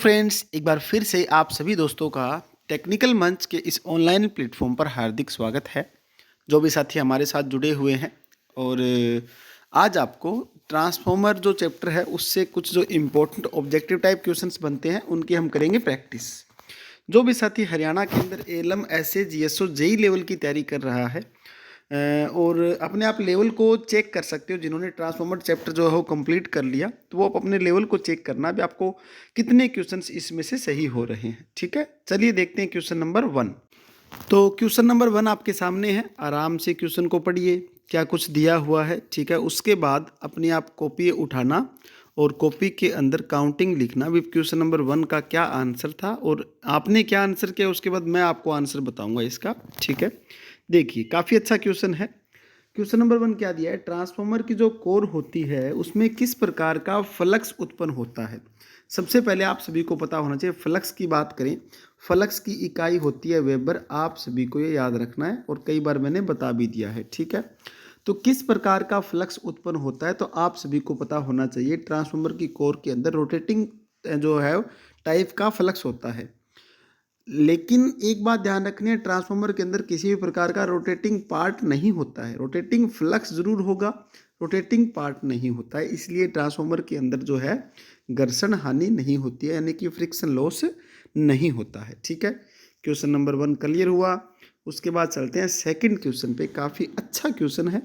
Friends, एक बार फिर से आप सभी दोस्तों का टेक्निकल मंच के इस ऑनलाइन प्लेटफॉर्म पर हार्दिक स्वागत है। जो भी साथी हमारे साथ जुड़े हुए हैं और आज आपको ट्रांसफॉर्मर जो चैप्टर है उससे कुछ जो इम्पोर्टेंट ऑब्जेक्टिव टाइप क्वेश्चंस बनते हैं उनकी हम करेंगे प्रैक्टिस। जो भी साथी हरियाणा के अंदर LM SA GSO JE level की तैयारी कर रहा है और अपने आप लेवल को चेक कर सकते हो। जिन्होंने ट्रांसफॉर्मर चैप्टर जो है वो कंप्लीट कर लिया तो वो अपने लेवल को चेक करना भी आपको कितने क्वेश्चंस इसमें से सही हो रहे हैं। ठीक है, चलिए देखते हैं क्वेश्चन नंबर 1। तो क्वेश्चन नंबर 1 आपके सामने है, आराम से क्वेश्चन को पढ़िए, क्या कुछ दिया हुआ है। ठीक है, उसके बाद अपने आप कॉपी उठाना और कॉपी के अंदर काउंटिंग लिखना भी क्वेश्चन नंबर 1 का क्या आंसर था और आपने क्या आंसर किया, उसके बाद मैं आपको आंसर बताऊंगा इसका। ठीक है, देखिए काफ़ी अच्छा क्वेश्चन है। क्वेश्चन नंबर 1 क्या दिया है, ट्रांसफॉर्मर की जो कोर होती है उसमें किस प्रकार का फ्लक्स उत्पन्न होता है। सबसे पहले आप सभी को पता होना चाहिए, फ्लक्स की बात करें, फ्लक्स की इकाई होती है वेबर। आप सभी को ये याद रखना है और कई बार मैंने बता भी दिया है। ठीक है, तो किस प्रकार का फ्लक्स उत्पन्न होता है तो आप सभी को पता होना चाहिए, ट्रांसफॉर्मर की कोर के अंदर रोटेटिंग जो है टाइप का फ्लक्स होता है। लेकिन एक बात ध्यान रखनी है, ट्रांसफार्मर के अंदर किसी भी प्रकार का रोटेटिंग पार्ट नहीं होता है। रोटेटिंग फ्लक्स जरूर होगा, रोटेटिंग पार्ट नहीं होता है। इसलिए ट्रांसफार्मर के अंदर जो है घर्षण हानि नहीं होती है, यानी कि फ्रिक्शन लॉस नहीं होता है। ठीक है, क्वेश्चन नंबर 1 क्लियर हुआ। उसके बाद चलते हैं सेकंड क्वेश्चन पे। काफ़ी अच्छा क्वेश्चन है,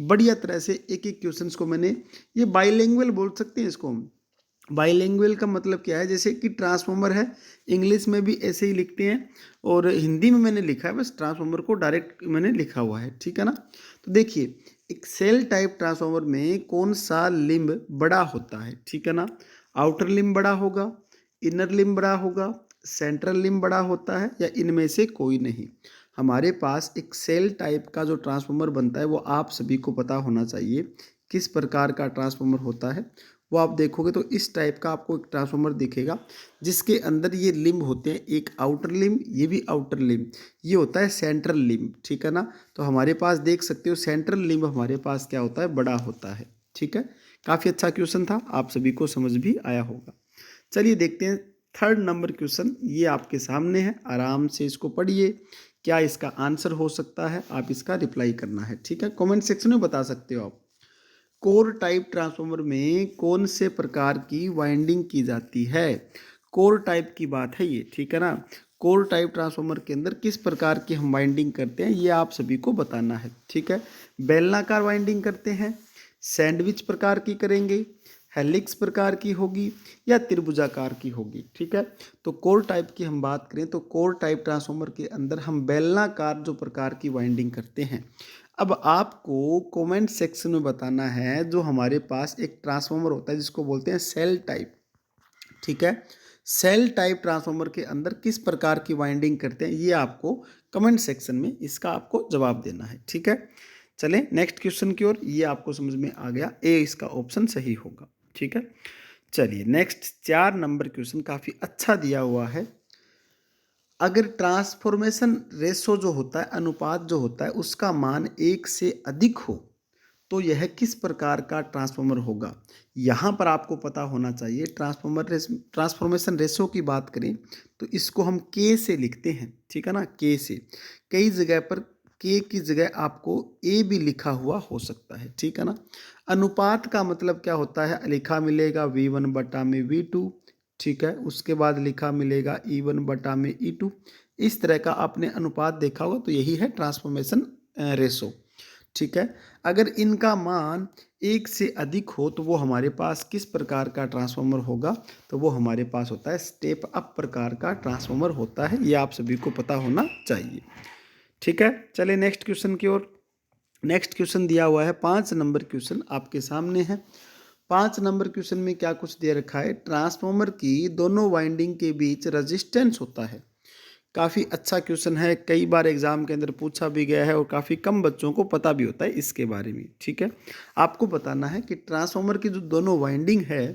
बढ़िया तरह से एक एक क्वेश्चन को मैंने, ये बाइलिंगुअल बोल सकते हैं इसको हम। बाइलिंगुअल का मतलब क्या है, जैसे कि ट्रांसफॉर्मर है, इंग्लिश में भी ऐसे ही लिखते हैं और हिंदी में मैंने लिखा है, बस ट्रांसफॉर्मर को डायरेक्ट मैंने लिखा हुआ है। ठीक है ना, तो देखिए एक सेल टाइप ट्रांसफॉर्मर में कौन सा लिम्ब बड़ा होता है। ठीक है ना, आउटर लिम्ब बड़ा होगा, इनर लिम्ब बड़ा होगा, सेंट्रल लिम्ब बड़ा होता है, या इनमें से कोई नहीं। हमारे पास एक सेल टाइप का जो ट्रांसफॉर्मर बनता है वो आप सभी को पता होना चाहिए किस प्रकार का ट्रांसफॉर्मर होता है। वो आप देखोगे तो इस टाइप का आपको एक ट्रांसफॉर्मर दिखेगा जिसके अंदर ये लिम्ब होते हैं, एक आउटर लिम्ब, ये भी आउटर लिम्ब, ये होता है सेंट्रल लिम्ब। ठीक है ना, तो हमारे पास देख सकते हो सेंट्रल लिम्ब हमारे पास क्या होता है, बड़ा होता है। ठीक है, काफ़ी अच्छा क्वेश्चन था, आप सभी को समझ भी आया होगा। चलिए देखते हैं थर्ड नंबर क्वेश्चन, ये आपके सामने है, आराम से इसको पढ़िए, क्या इसका आंसर हो सकता है, आप इसका रिप्लाई करना है। ठीक है, कमेंट सेक्शन में बता सकते हो आप। कोर टाइप ट्रांसफार्मर में कौन से प्रकार की वाइंडिंग की जाती है। कोर टाइप की बात है ये। ठीक है ना, कोर टाइप ट्रांसफार्मर के अंदर किस प्रकार की हम वाइंडिंग करते हैं ये आप सभी को बताना है। ठीक है, बेलनाकार वाइंडिंग करते हैं, सैंडविच प्रकार की करेंगे, हेलिक्स प्रकार की होगी, या त्रिभुजाकार की होगी। ठीक है, तो कोर टाइप की हम बात करें तो कोर टाइप ट्रांसफार्मर के अंदर हम बेलनाकार जो प्रकार की वाइंडिंग करते हैं। अब आपको कमेंट सेक्शन में बताना है, जो हमारे पास एक ट्रांसफार्मर होता है जिसको बोलते हैं सेल टाइप। ठीक है, सेल टाइप ट्रांसफार्मर के अंदर किस प्रकार की वाइंडिंग करते हैं ये आपको कमेंट सेक्शन में इसका आपको जवाब देना है। ठीक है, चलें नेक्स्ट क्वेश्चन की ओर। ये आपको समझ में आ गया, ए इसका ऑप्शन सही होगा। ठीक है, चलिए नेक्स्ट 4 नंबर क्वेश्चन काफ़ी अच्छा दिया हुआ है। अगर ट्रांसफॉर्मेशन रेशो जो होता है, अनुपात जो होता है, उसका मान 1 से अधिक हो तो यह किस प्रकार का ट्रांसफॉर्मर होगा। यहाँ पर आपको पता होना चाहिए, ट्रांसफॉर्मेशन रेशो की बात करें तो इसको हम के से लिखते हैं। ठीक है ना, के से, कई जगह पर के की जगह आपको ए भी लिखा हुआ हो सकता है। ठीक है ना, अनुपात का मतलब क्या होता है, लिखा मिलेगा V1/V2। ठीक है, उसके बाद लिखा मिलेगा E1/E2। इस तरह का आपने अनुपात देखा होगा, तो यही है ट्रांसफॉर्मेशन रेशो। ठीक है, अगर इनका मान 1 से अधिक हो तो वो हमारे पास किस प्रकार का ट्रांसफॉर्मर होगा, तो वो हमारे पास होता है स्टेप अप प्रकार का ट्रांसफॉर्मर होता है। ये आप सभी को पता होना चाहिए। ठीक है, चलिए नेक्स्ट क्वेश्चन की ओर। नेक्स्ट क्वेश्चन दिया हुआ है 5 नंबर क्वेश्चन आपके सामने है। 5 नंबर क्वेश्चन में क्या कुछ दे रखा है, ट्रांसफॉर्मर की दोनों वाइंडिंग के बीच रेजिस्टेंस होता है। काफ़ी अच्छा क्वेश्चन है, कई बार एग्जाम के अंदर पूछा भी गया है और काफ़ी कम बच्चों को पता भी होता है इसके बारे में। ठीक है, आपको बताना है कि ट्रांसफॉर्मर की जो दोनों वाइंडिंग है,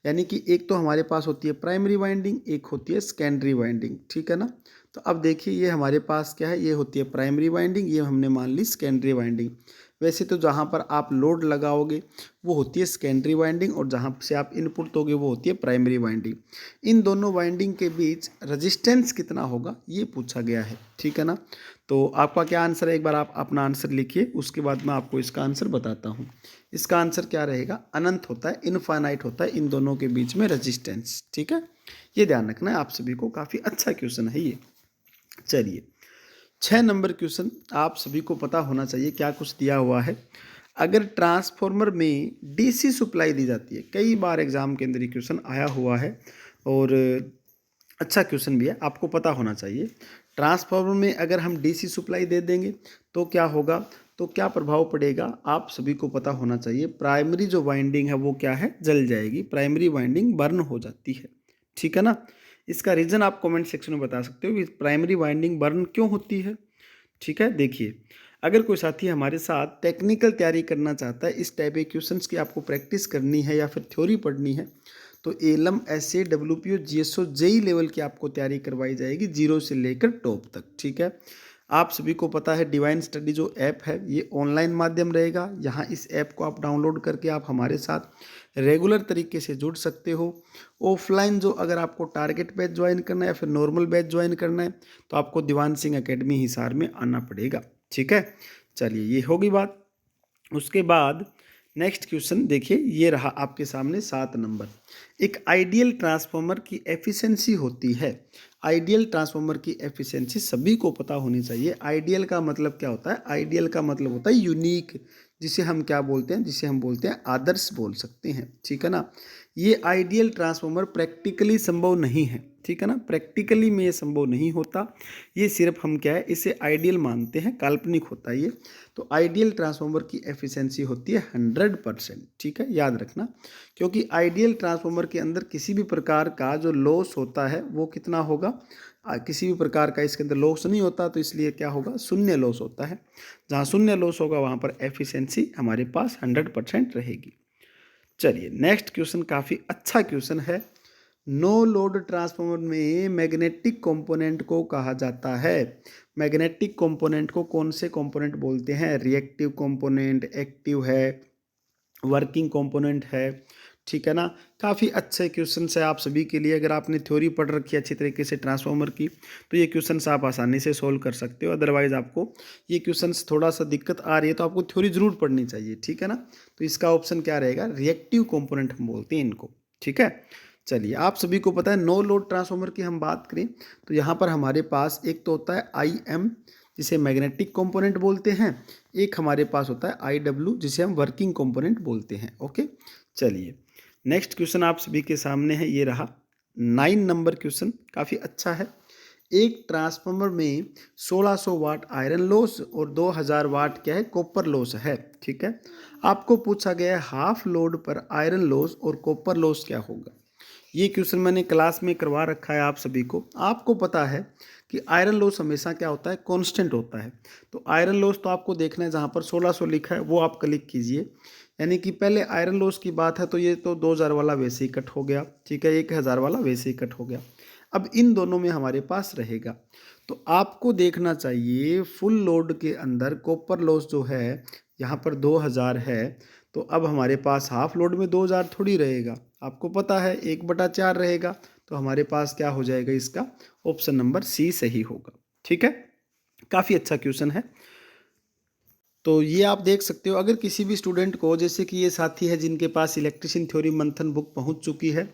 यानी कि एक तो हमारे पास होती है प्राइमरी वाइंडिंग, एक होती है सेकेंडरी वाइंडिंग। ठीक है ना, तो अब देखिए ये हमारे पास क्या है, ये होती है प्राइमरी वाइंडिंग, ये हमने मान ली सेकेंडरी वाइंडिंग। वैसे तो जहाँ पर आप लोड लगाओगे वो होती है सेकेंडरी वाइंडिंग, और जहाँ से आप इनपुट दोगे वो होती है प्राइमरी वाइंडिंग। इन दोनों वाइंडिंग के बीच रजिस्टेंस कितना होगा ये पूछा गया है, ठीक है ना। तो आपका क्या आंसर है, एक बार आप अपना आंसर लिखिए, उसके बाद मैं आपको इसका आंसर बताता हूँ। इसका आंसर क्या रहेगा, अनंत होता है, इनफाइनाइट होता है इन दोनों के बीच में रजिस्टेंस, ठीक है। ये ध्यान रखना है आप सभी को, काफ़ी अच्छा क्वेश्चन है ये। चलिए 6 नंबर क्वेश्चन आप सभी को पता होना चाहिए क्या कुछ दिया हुआ है। अगर ट्रांसफॉर्मर में डीसी सप्लाई दी जाती है, कई बार एग्जाम के अंदर ये क्वेश्चन आया हुआ है और अच्छा क्वेश्चन भी है, आपको पता होना चाहिए। ट्रांसफार्मर में अगर हम डीसी सप्लाई दे देंगे तो क्या होगा, तो क्या प्रभाव पड़ेगा, आप सभी को पता होना चाहिए। प्राइमरी जो वाइंडिंग है वो क्या है, जल जाएगी, प्राइमरी वाइंडिंग बर्न हो जाती है, ठीक है ना। इसका रीज़न आप कमेंट सेक्शन में बता सकते हो कि प्राइमरी वाइंडिंग बर्न क्यों होती है, ठीक है। देखिए अगर कोई साथी हमारे साथ टेक्निकल तैयारी करना चाहता है, इस टाइप के क्वेश्चंस की आपको प्रैक्टिस करनी है या फिर थ्योरी पढ़नी है, तो LM SA WPO GSO JE level की आपको तैयारी करवाई जाएगी, 0 से लेकर टॉप तक, ठीक है। आप सभी को पता है डिवाइन स्टडी जो ऐप है ये ऑनलाइन माध्यम रहेगा। यहाँ इस ऐप को आप डाउनलोड करके आप हमारे साथ रेगुलर तरीके से जुड़ सकते हो। ऑफलाइन जो अगर आपको टारगेट बैच ज्वाइन करना है या फिर नॉर्मल बैच ज्वाइन करना है तो आपको दीवान सिंह एकेडमी हिसार में आना पड़ेगा, ठीक है। चलिए ये होगी बात। उसके बाद नेक्स्ट क्वेश्चन देखिए, ये रहा आपके सामने 7 नंबर। एक आइडियल ट्रांसफार्मर की एफिशिएंसी होती है। आइडियल ट्रांसफार्मर की एफिशिएंसी सभी को पता होनी चाहिए। आइडियल का मतलब क्या होता है, आइडियल का मतलब होता है यूनिक, जिसे हम क्या बोलते हैं, जिसे हम बोलते हैं आदर्श बोल सकते हैं, ठीक है ना। ये आइडियल ट्रांसफार्मर प्रैक्टिकली संभव नहीं है, ठीक है ना, प्रैक्टिकली में ये संभव नहीं होता। ये सिर्फ हम क्या है, इसे आइडियल मानते हैं, काल्पनिक होता है ये। तो आइडियल ट्रांसफार्मर की एफिशिएंसी होती है 100%, ठीक है, याद रखना। क्योंकि आइडियल ट्रांसफार्मर के अंदर किसी भी प्रकार का जो लॉस होता है वो कितना होगा, किसी भी प्रकार का इसके अंदर लॉस नहीं होता, तो इसलिए क्या होगा, शून्य लॉस होता है। जहाँ शून्य लॉस होगा वहाँ पर एफिशिएंसी हमारे पास 100% रहेगी। चलिए नेक्स्ट क्वेश्चन काफ़ी अच्छा क्वेश्चन है। नो लोड ट्रांसफार्मर में मैग्नेटिक कंपोनेंट को कहा जाता है। मैग्नेटिक कंपोनेंट को कौन से कंपोनेंट बोलते हैं, रिएक्टिव कंपोनेंट, एक्टिव है, वर्किंग कंपोनेंट है, ठीक है ना। काफ़ी अच्छे क्वेश्चंस है आप सभी के लिए। अगर आपने थ्योरी पढ़ रखी है अच्छी तरीके से ट्रांसफार्मर की तो ये क्वेश्चंस आप आसानी से सोल्व कर सकते हो। अदरवाइज आपको ये क्वेश्चंस थोड़ा सा दिक्कत आ रही है तो आपको थ्योरी जरूर पढ़नी चाहिए, ठीक है ना। तो इसका ऑप्शन क्या रहेगा, रिएक्टिव कंपोनेंट हम बोलते हैं इनको, ठीक है। चलिए आप सभी को पता है नो लोड ट्रांसफार्मर की हम बात करें तो यहाँ पर हमारे पास एक तो होता है आई एम जिसे मैग्नेटिक कंपोनेंट बोलते हैं, एक हमारे पास होता है आई डब्ल्यू जिसे हम वर्किंग कंपोनेंट बोलते हैं, ओके। चलिए नेक्स्ट क्वेश्चन आप सभी के सामने है, ये रहा 9 नंबर क्वेश्चन, काफ़ी अच्छा है। एक ट्रांसफार्मर में 1600 वाट आयरन लॉस और 2000 वाट क्या है, कॉपर लॉस है, ठीक है। आपको पूछा गया है हाफ लोड पर आयरन लॉस और कॉपर लॉस क्या होगा। ये क्वेश्चन मैंने क्लास में करवा रखा है आप सभी को। आपको पता है कि आयरन लॉस हमेशा क्या होता है, कांस्टेंट होता है। तो आयरन लॉस तो आपको देखना है, जहाँ पर 1600 लिखा है वो आप क्लिक कीजिए। यानी कि पहले आयरन लॉस की बात है तो ये तो 2000 वाला वैसे ही कट हो गया, ठीक है, 1000 वाला वैसे ही कट हो गया। अब इन दोनों में हमारे पास रहेगा तो आपको देखना चाहिए फुल लोड के अंदर कॉपर लॉस जो है यहाँ पर 2000 है, तो अब हमारे पास हाफ लोड में 2000 थोड़ी रहेगा, आपको पता है 1/4 रहेगा। तो हमारे पास क्या हो जाएगा, इसका ऑप्शन नंबर सी सही होगा, ठीक है। काफ़ी अच्छा क्वेश्चन है। तो ये आप देख सकते हो अगर किसी भी स्टूडेंट को, जैसे कि ये साथी है जिनके पास इलेक्ट्रिशियन थ्योरी मंथन बुक पहुंच चुकी है,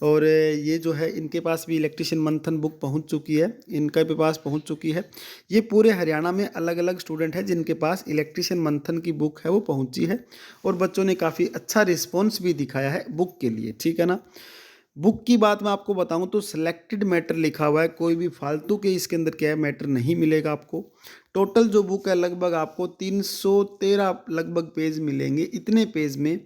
और ये जो है इनके पास भी इलेक्ट्रिशियन मंथन बुक पहुंच चुकी है, इनके भी पास पहुंच चुकी है। ये पूरे हरियाणा में अलग अलग स्टूडेंट है जिनके पास इलेक्ट्रिशियन मंथन की बुक है वो पहुंची है, और बच्चों ने काफ़ी अच्छा रिस्पॉन्स भी दिखाया है बुक के लिए, ठीक है ना। बुक की बात मैं आपको बताऊं तो सिलेक्टेड मैटर लिखा हुआ है, कोई भी फालतू के इसके अंदर क्या है मैटर नहीं मिलेगा आपको। टोटल जो बुक है लगभग आपको 313 लगभग पेज मिलेंगे, इतने पेज में,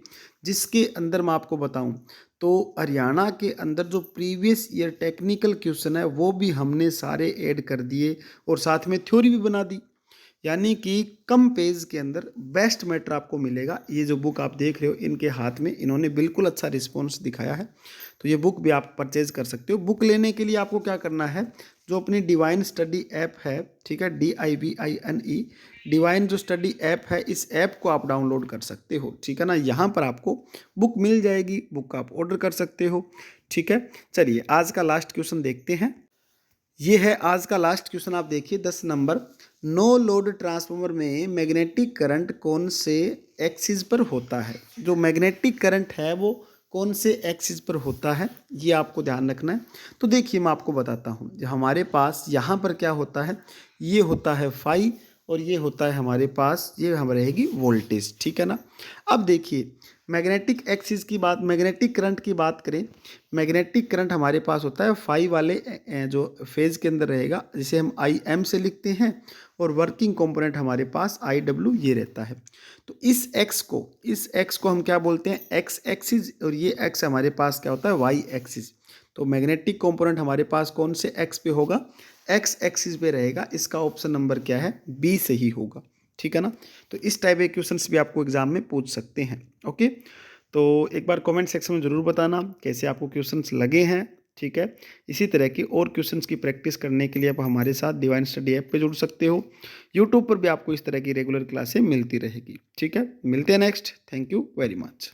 जिसके अंदर मैं आपको बताऊं तो हरियाणा के अंदर जो प्रीवियस ईयर टेक्निकल क्वेश्चन है वो भी हमने सारे ऐड कर दिए और साथ में थ्योरी भी बना दी। यानी कि कम पेज के अंदर बेस्ट मैटर आपको मिलेगा। ये जो बुक आप देख रहे हो इनके हाथ में, इन्होंने बिल्कुल अच्छा रिस्पॉन्स दिखाया है, तो ये बुक भी आप परचेज कर सकते हो। बुक लेने के लिए आपको क्या करना है, जो अपनी डिवाइन स्टडी ऐप है, ठीक है, DIVINE, डिवाइन जो स्टडी ऐप है, इस ऐप को आप डाउनलोड कर सकते हो, ठीक है ना। यहाँ पर आपको बुक मिल जाएगी, बुक आप ऑर्डर कर सकते हो, ठीक है। चलिए आज का लास्ट क्वेश्चन देखते हैं। ये है आज का लास्ट क्वेश्चन, आप देखिए 10 नंबर। नो लोड ट्रांसफार्मर में मैग्नेटिक करंट कौन से एक्सिस पर होता है। जो मैग्नेटिक करंट है वो कौन से एक्सिस पर होता है, ये आपको ध्यान रखना है। तो देखिए मैं आपको बताता हूँ, हमारे पास यहाँ पर क्या होता है, ये होता है फाई, और ये होता है हमारे पास, ये हम रहेगी वोल्टेज, ठीक है ना। अब देखिए मैग्नेटिक एक्सिस की बात, मैग्नेटिक करंट की बात करें, मैग्नेटिक करंट हमारे पास होता है फाई वाले जो फेज के अंदर रहेगा, जिसे हम IM से लिखते हैं, और वर्किंग कंपोनेंट हमारे पास IW ये रहता है। तो इस एक्स को हम क्या बोलते हैं, एक्स एक्सिस, और ये एक्स हमारे पास क्या होता है, वाई एक्सिस। तो मैग्नेटिक कंपोनेंट हमारे पास कौन से एक्स पे होगा, एक्स एक्सिस पे रहेगा। इसका ऑप्शन नंबर क्या है, बी सही होगा, ठीक है ना। तो इस टाइप के क्वेश्चंस भी आपको एग्जाम में पूछ सकते हैं। ओके, तो एक बार कमेंट सेक्शन में ज़रूर बताना कैसे आपको क्वेश्चंस लगे हैं, ठीक है। इसी तरह की और क्वेश्चंस की प्रैक्टिस करने के लिए आप हमारे साथ डिवाइन स्टडी ऐप पे जुड़ सकते हो। यूट्यूब पर भी आपको इस तरह की रेगुलर क्लासें मिलती रहेगी, ठीक है। मिलते हैं next. Thank you very much.